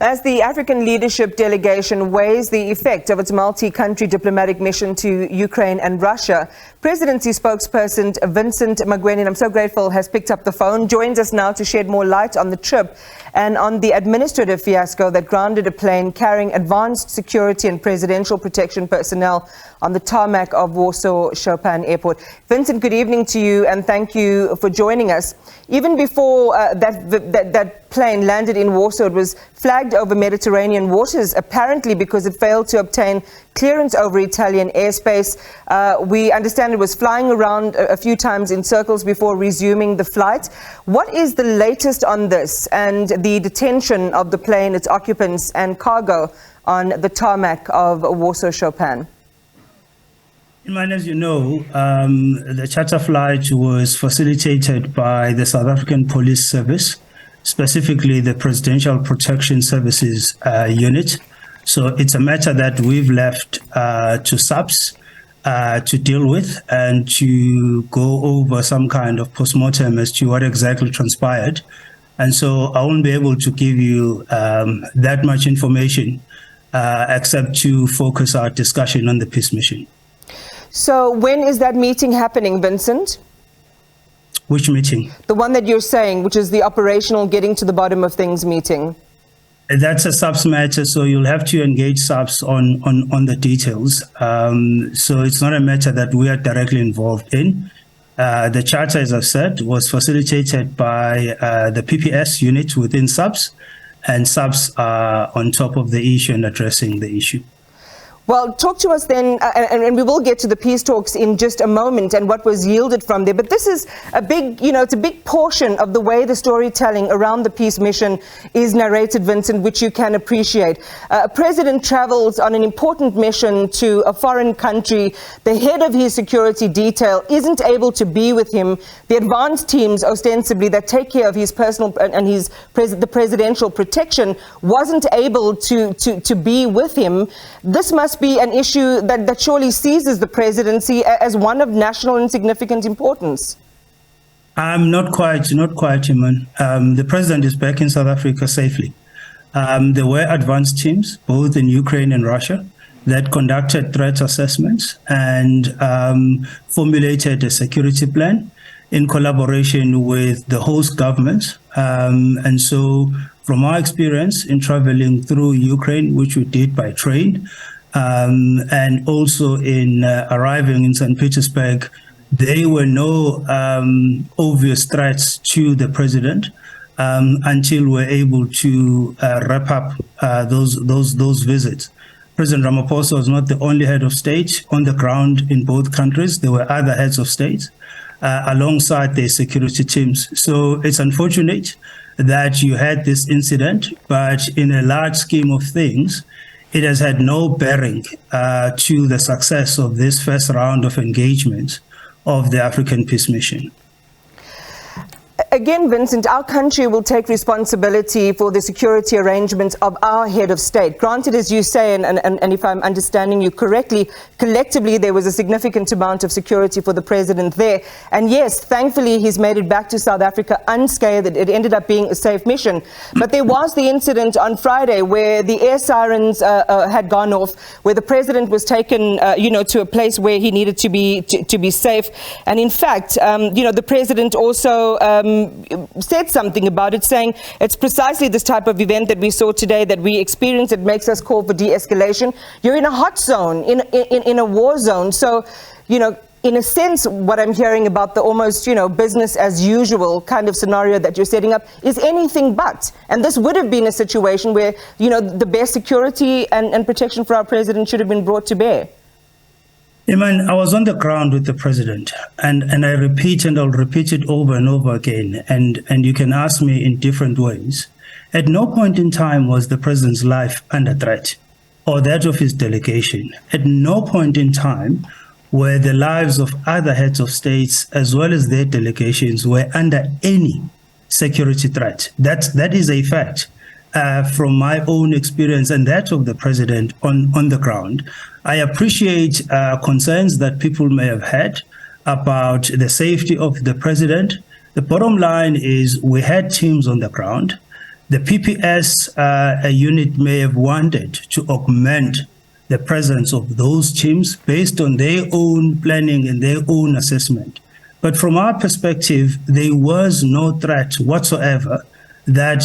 As the African leadership delegation weighs the effect of its multi-country diplomatic mission to Ukraine and Russia, Presidency Spokesperson Vincent Magwenya, I'm so grateful, has picked up the phone, joins us now to shed more light on the trip and on the administrative fiasco that grounded a plane carrying advanced security and presidential protection personnel on the tarmac of Warsaw Chopin Airport. Vincent, good evening to you and thank you for joining us. Even before that plane landed in Warsaw, it was flagged over Mediterranean waters, apparently because it failed to obtain clearance over Italian airspace. We understand it was flying around a few times in circles before resuming the flight. What is the latest on this and the detention of the plane, its occupants and cargo on the tarmac of Warsaw Chopin? As you know, the charter flight was facilitated by the South African Police Service, specifically the Presidential Protection Services unit. So it's a matter that we've left to SABC to deal with and to go over some kind of postmortem as to what exactly transpired. And so I won't be able to give you that much information except to focus our discussion on the peace mission. So when is that meeting happening, Vincent? Which meeting? The one that you're saying, which is the operational getting to the bottom of things meeting. That's a SABC matter, so you'll have to engage SABC on the details. So it's not a matter that we are directly involved in. The charter, as I've said, was facilitated by the PPS unit within SABC, and SABC are on top of the issue and addressing the issue. Well, talk to us then, and we will get to the peace talks in just a moment and what was yielded from there. But this is a big, it's a big portion of the way the storytelling around the peace mission is narrated, Vincent, which you can appreciate. A president travels on an important mission to a foreign country. The head of his security detail isn't able to be with him. The advanced teams, ostensibly, that take care of his personal and the presidential protection wasn't able to be with him. This must be an issue that surely seizes the presidency as one of national and significant importance. Not quite, Iman. The president is back in South Africa safely. There were advanced teams, both in Ukraine and Russia, that conducted threat assessments and formulated a security plan in collaboration with the host governments. And so from our experience in traveling through Ukraine, which we did by train, and also in arriving in St. Petersburg, there were no obvious threats to the president until we're able to wrap up those visits. President Ramaphosa was not the only head of state on the ground in both countries. There were other heads of state alongside their security teams. So it's unfortunate that you had this incident, but in a large scheme of things, it has had no bearing to the success of this first round of engagement of the African Peace Mission. Again, Vincent, our country will take responsibility for the security arrangements of our head of state. Granted, as you say, and if I'm understanding you correctly, collectively there was a significant amount of security for the president there. And yes, thankfully he's made it back to South Africa unscathed. It ended up being a safe mission. But there was the incident on Friday where the air sirens had gone off, where the president was taken, to a place where he needed to be safe. And in fact, the president also said something about it, saying it's precisely this type of event that we saw today that we experience. It makes us call for de-escalation. You're in a hot zone, in a war zone. So, in a sense, what I'm hearing about the almost, business as usual kind of scenario that you're setting up is anything but. And this would have been a situation where, the best security and protection for our president should have been brought to bear. Iman, I was on the ground with the president, and I repeat, and I'll repeat it over and over again, and you can ask me in different ways. At no point in time was the president's life under threat, or that of his delegation. At no point in time were the lives of other heads of states, as well as their delegations, were under any security threat. That is a fact. From my own experience and that of the president on the ground. I appreciate concerns that people may have had about the safety of the president. The bottom line is we had teams on the ground The PPS unit may have wanted to augment the presence of those teams based on their own planning and their own assessment. But from our perspective, there was no threat whatsoever that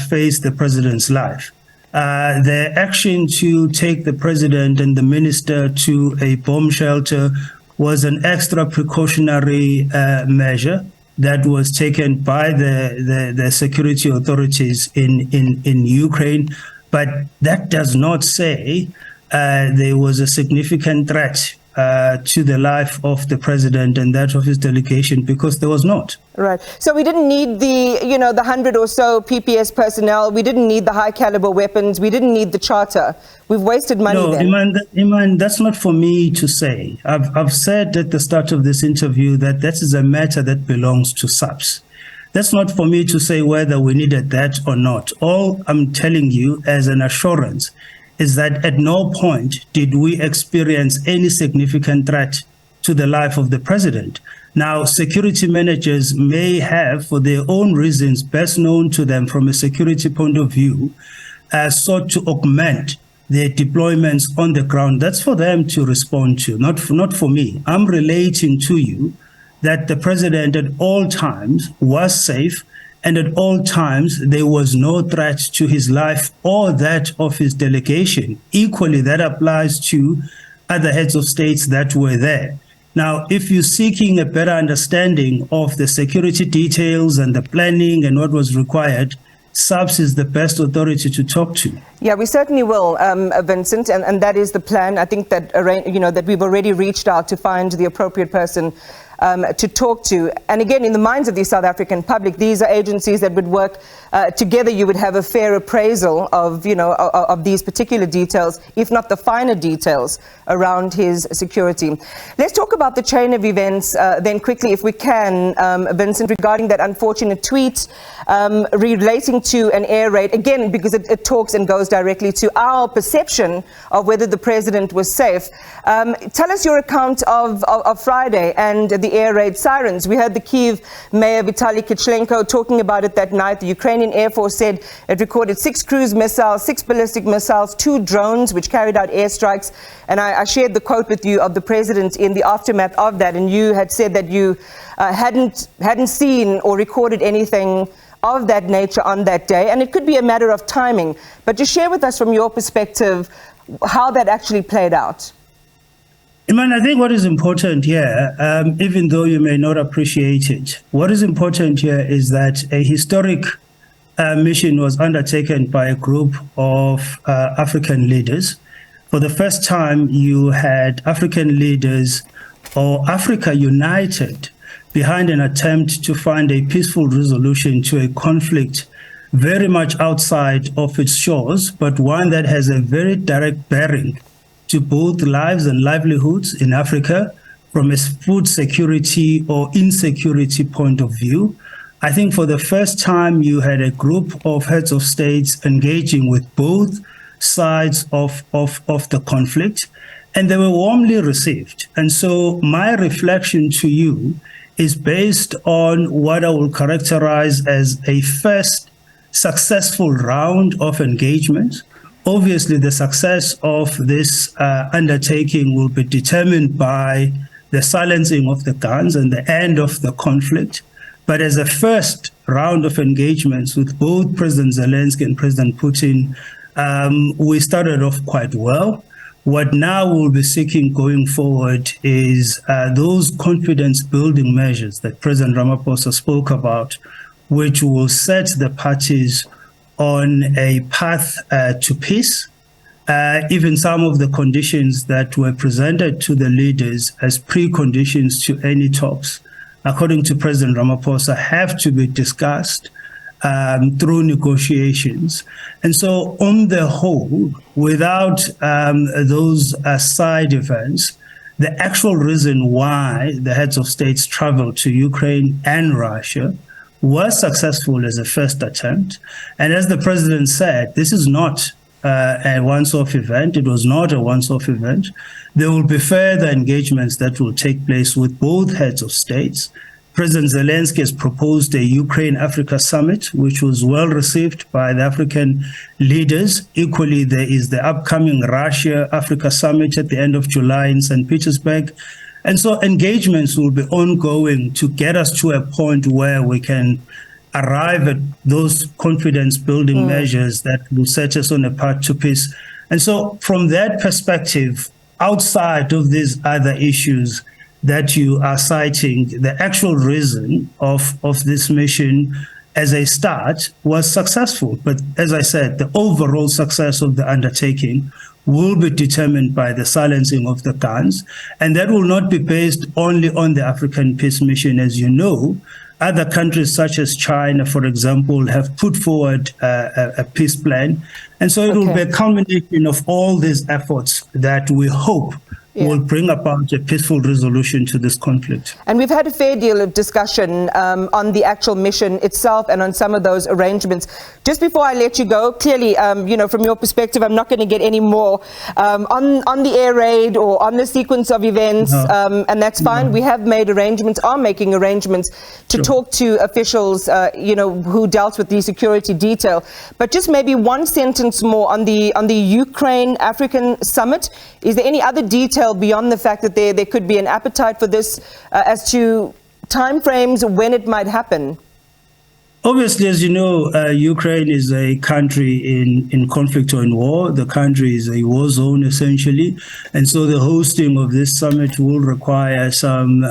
faced the president's life. The action to take the president and the minister to a bomb shelter was an extra precautionary measure that was taken by the security authorities in Ukraine. But that does not say there was a significant threat to the life of the president and that of his delegation, because there was not. Right. So we didn't need the 100 or so PPS personnel. We didn't need the high caliber weapons. We didn't need the charter. We've wasted money then. No, Iman, that's not for me to say. I've said at the start of this interview that is a matter that belongs to SABC. That's not for me to say whether we needed that or not. All I'm telling you as an assurance is that at no point did we experience any significant threat to the life of the president. Now, security managers may have, for their own reasons best known to them from a security point of view, sought to augment their deployments on the ground. That's for them to respond to, not for me. I'm relating to you that the president at all times was safe, and at all times, there was no threat to his life or that of his delegation. Equally, that applies to other heads of states that were there. Now, if you're seeking a better understanding of the security details and the planning and what was required, SABC is the best authority to talk to. Yeah, we certainly will, Vincent, and that is the plan. I think that that we've already reached out to find the appropriate person to talk to. And again, in the minds of the South African public, these are agencies that would work together. You would have a fair appraisal of, of these particular details, if not the finer details around his security. Let's talk about the chain of events then quickly, if we can, Vincent, regarding that unfortunate tweet relating to an air raid, again, because it talks and goes directly to our perception of whether the president was safe. Tell us your account of Friday and the air raid sirens. We heard the Kyiv Mayor Vitaly Klitschko talking about it that night. The Ukrainian Air Force said it recorded 6 cruise missiles, 6 ballistic missiles, 2 drones which carried out airstrikes. And I shared the quote with you of the president in the aftermath of that, and you had said that you hadn't seen or recorded anything of that nature on that day, and it could be a matter of timing. But just share with us from your perspective how that actually played out. Iman, I think what is important here, even though you may not appreciate it, what is important here is that a historic mission was undertaken by a group of African leaders. For the first time, you had African leaders, or Africa united behind an attempt to find a peaceful resolution to a conflict very much outside of its shores, but one that has a very direct bearing to both lives and livelihoods in Africa from a food security or insecurity point of view. I think for the first time, you had a group of heads of states engaging with both sides of the conflict, and they were warmly received. And so my reflection to you is based on what I will characterize as a first successful round of engagement. Obviously, the success of this undertaking will be determined by the silencing of the guns and the end of the conflict. But as a first round of engagements with both President Zelensky and President Putin, we started off quite well. What now we'll be seeking going forward is those confidence-building measures that President Ramaphosa spoke about, which will set the parties on a path to peace. Even some of the conditions that were presented to the leaders as preconditions to any talks, according to President Ramaphosa, have to be discussed through negotiations. And so on the whole, without those side events, the actual reason why the heads of states traveled to Ukraine and Russia was successful as a first attempt. And as the president said, this is not a once-off event. It was not a once-off event. There will be further engagements that will take place with both heads of states. President Zelensky has proposed a Ukraine-Africa summit, which was well received by the African leaders. Equally, there is the upcoming Russia-Africa summit at the end of July in St. Petersburg. And so engagements will be ongoing to get us to a point where we can arrive at those confidence-building measures that will set us on a path to peace. And so from that perspective, outside of these other issues that you are citing, the actual reason of this mission as a start was successful. But as I said, the overall success of the undertaking will be determined by the silencing of the guns. And that will not be based only on the African Peace Mission. As you know, other countries such as China, for example, have put forward a peace plan. And so it will be a culmination of all these efforts that we hope will bring about a peaceful resolution to this conflict. And we've had a fair deal of discussion on the actual mission itself and on some of those arrangements. Just before I let you go, clearly, from your perspective, I'm not going to get any more on the air raid or on the sequence of events, and that's fine. We have made arrangements, are making arrangements to talk to officials, who dealt with the security detail. But just maybe one sentence more on the Ukraine-African summit. Is there any other detail beyond the fact that there could be an appetite for this as to timeframes when it might happen? Obviously, as you know, Ukraine is a country in conflict or in war. The country is a war zone, essentially. And so the hosting of this summit will require some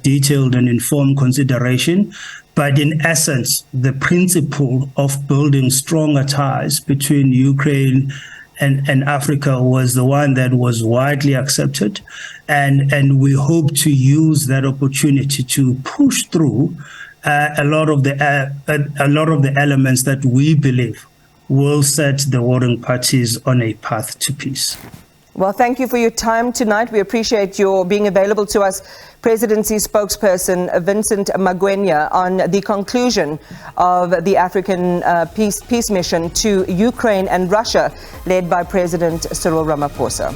detailed and informed consideration. But in essence, the principle of building stronger ties between Ukraine and Africa was the one that was widely accepted, and we hope to use that opportunity to push through a lot of the elements that we believe will set the warring parties on a path to peace. Well, thank you for your time tonight. We appreciate your being available to us, Presidency Spokesperson Vincent Magwenya, on the conclusion of the African peace mission to Ukraine and Russia, led by President Cyril Ramaphosa.